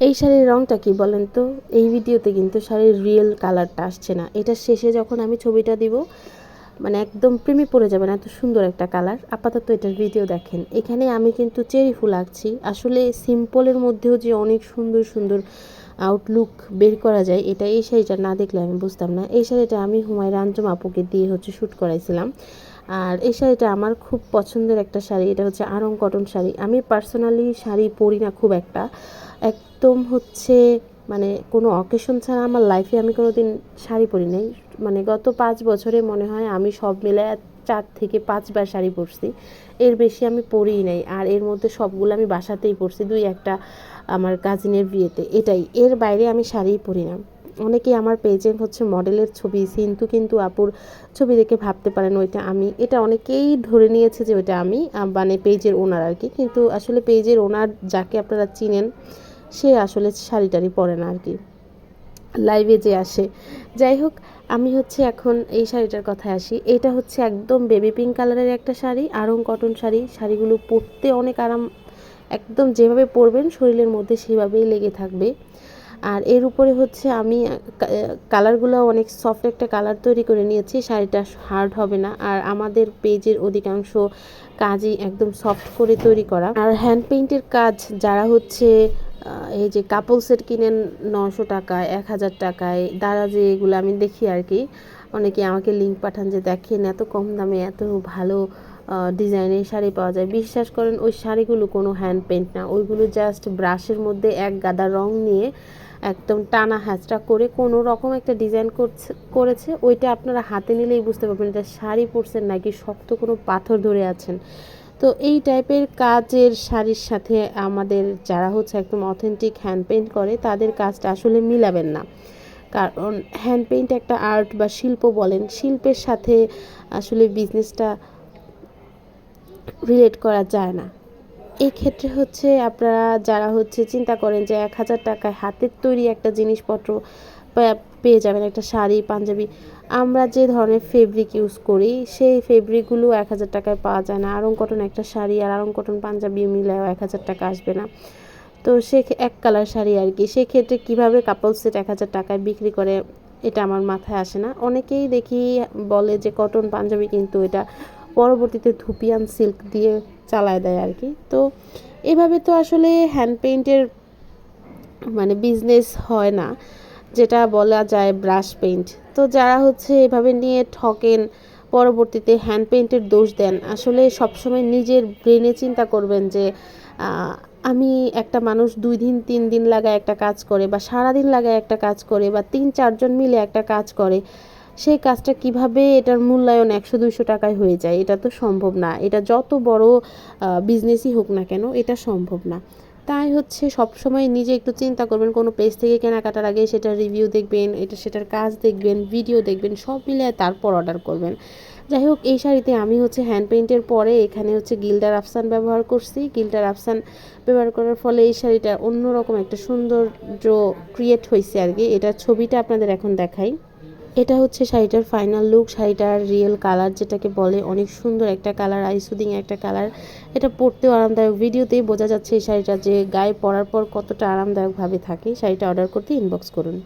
এই শাড়ির রঙটা কি বলেন তো? এই ভিডিওতে কিন্তু শাড়ির রিয়েল কালারটা আসছে না। এটা শেষে যখন আমি ছবিটা দিব, মানে একদম প্রেমে পড়ে যাবেন, এত সুন্দর একটা কালার। আপাতত এটার ভিডিও দেখেন। এখানে আমি কিন্তু চেরি ফুল আঁকছি। আসলে সিম্পলের মধ্যেও যে অনেক সুন্দর সুন্দর আউটলুক বের করা যায়, এটা এই শাড়িটা না দেখলে আমি বুঝতাম না। এই শাড়িটা আমি হুমায়রা আঞ্জুম আপুকে দিয়ে শ্যুট করাইছিলাম। আর এই শাড়িটা আমার খুব পছন্দের একটা শাড়ি। এটা হচ্ছে আড়ং কটন শাড়ি। আমি পার্সোনালি শাড়ি পরি না খুব একটা, একদম মানে কোনো অকেশন ছাড়া আমার লাইফে আমি কোনো দিন শাড়ি পরি নাই। মানে গত 5 বছরে মনে হয় আমি সব মিলে 4 থেকে 5 বার শাড়ি পরছি, এর বেশি আমি পরিই নাই। আর এর মধ্যে সবগুলো আমি বাসাতেই পরছি, 2-1টা আমার কাজিনের বিয়েতে, এটাই। এর বাইরে আমি শাড়িই পরি না। অনেকেই আমার পেজে মডেলের ছবি, কিন্তু আপুর ছবি দেখে ভাবতে পারেন ওইটা আমি। এটা অনেকেই ধরে নিয়েছে যে ওইটা আমি, মানে পেজের ওনার আর কি। কিন্তু আসলে পেজের ওনার যাকে আপনারা চিনেন, সে আসলে শাড়ি টাড়ি পরে না আর কি, লাইভে যে আসে। যাই হোক, আমি এখন এই শাড়িটার কথায় আসি। এটা একদম বেবি পিঙ্ক কালারের একটা শাড়ি, আড়ং কটন শাড়ি। শাড়িগুলো পরতে অনেক আরাম, একদম যেভাবে পরবেন শরীরের মধ্যে সেভাবেই লেগে থাকবে। আর এর উপরে আমি কালারগুলো অনেক সফট একটা কালার তৈরি করে নিয়েছি, শাড়িটা হার্ড হবে না। আর আমাদের পেজের অধিকাংশ কাজই একদম সফট করে তৈরি করা। আর হ্যান্ড পেইন্টের কাজ যারা এই যে কাপল সেট কিনেন 900 টাকায়, 1000 টাকায়, দারাজে, এগুলো আমি দেখি আর কি। অনেকে আমাকে লিঙ্ক পাঠান যে দেখেন এত কম দামে এত ভালো ডিজাইনের শাড়ি পাওয়া যায়। বিশ্বাস করেন, ওই শাড়িগুলো কোনো হ্যান্ড পেইন্ট না, ওইগুলো জাস্ট ব্রাশের মধ্যে এক গাদা রং নিয়ে একদম টানা হ্যাচড়া করে কোনো রকম একটা ডিজাইন করেছে। ওইটা আপনারা হাতে নিলেই বুঝতে পারবেন এটা শাড়ি পরছেন নাকি শক্ত কোনো পাথর ধরে আছেন। তো এই টাইপের কাজের শাড়ির সাথে আমাদের যারা একদম অথেন্টিক হ্যান্ড পেইন্ট করে, তাদের কাজটা আসলে মিলাবেন না। কারণ হ্যান্ড পেইন্ট একটা আর্ট বা শিল্প বলেন, শিল্পের সাথে আসলে বিজনেসটা রিলেট করা যায় না। এই ক্ষেত্রে আপনারা যারা চিন্তা করেন যে 1000 টাকায় হাতের তৈরি একটা জিনিসপত্র পেয়ে যাবেন, একটা শাড়ি, পাঞ্জাবি, আমরা যে ধরনের ফেব্রিক ইউজ করি সেই ফেব্রিকগুলো 1000 টাকায় পাওয়া যায় না। আড়ং কটন একটা শাড়ি আর আড়ং কটন পাঞ্জাবি মিলেও 1000 টাকা আসবে না। তো এক কালার শাড়ি আর কি, সেক্ষেত্রে কীভাবে কাপল সেট 1000 টাকায় বিক্রি করে, এটা আমার মাথায় আসে না। অনেকেই দেখি বলে যে কটন পাঞ্জাবি, কিন্তু এটা পরবর্তীতে ধুপিয়ান সিল্ক দিয়ে চালায় দেয় আর কি। তো এভাবে তো আসলে হ্যান্ড পেইন্টের মানে বিজনেস হয় না, যেটা বলা যায় ব্রাশ পেইন্ট। তো যারা এভাবে নিয়ে ঠকেন, পরবর্তীতে হ্যান্ড পেইন্টের দোষ দেন, আসলে সবসময় নিজের ব্রেনে চিন্তা করবেন যে আমি একটা মানুষ 2 দিন 3 দিন লাগায় একটা কাজ করে, বা সারাদিন লাগায় একটা কাজ করে, বা 3-4 জন মিলে একটা কাজ করে, সেই কাজটা কিভাবে এটার মূল্যায়ন 100-200 টাকায় হয়ে যায়? এটা তো সম্ভব না। এটা যত বড় বিজনেসই হোক না কেন, এটা সম্ভব না। তাই সবসময় নিজে একটু চিন্তা করবেন, কোনো পেজ থেকে কেনাকাটার আগে সেটার রিভিউ দেখবেন, সেটার কাজ দেখবেন, ভিডিও দেখবেন, সব মিলিয়ে তারপর অর্ডার করবেন। যাই হোক, এই শাড়িতে আমি হ্যান্ড পেইন্টের পরে এখানে গিল্টার আফসান ব্যবহার করছি। গিল্টার আফসান ব্যবহার করার ফলে এই শাড়িটা অন্যরকম একটা সৌন্দর্য ক্রিয়েট হয়েছে আর কি। এটার ছবিটা আপনাদের এখন দেখাই। এটা শাড়িটার ফাইনাল লুক। শাড়িটার রিয়েল কালার যেটাকে বলে, অনেক সুন্দর একটা কালার, আইসুদিং একটা কালার। এটা পরতেও আরামদায়ক। ভিডিওতেই বোঝা যাচ্ছে এই শাড়িটা যে গায়ে পরার পর কতটা আরামদায়কভাবে থাকে। শাড়িটা অর্ডার করতে ইনবক্স করুন।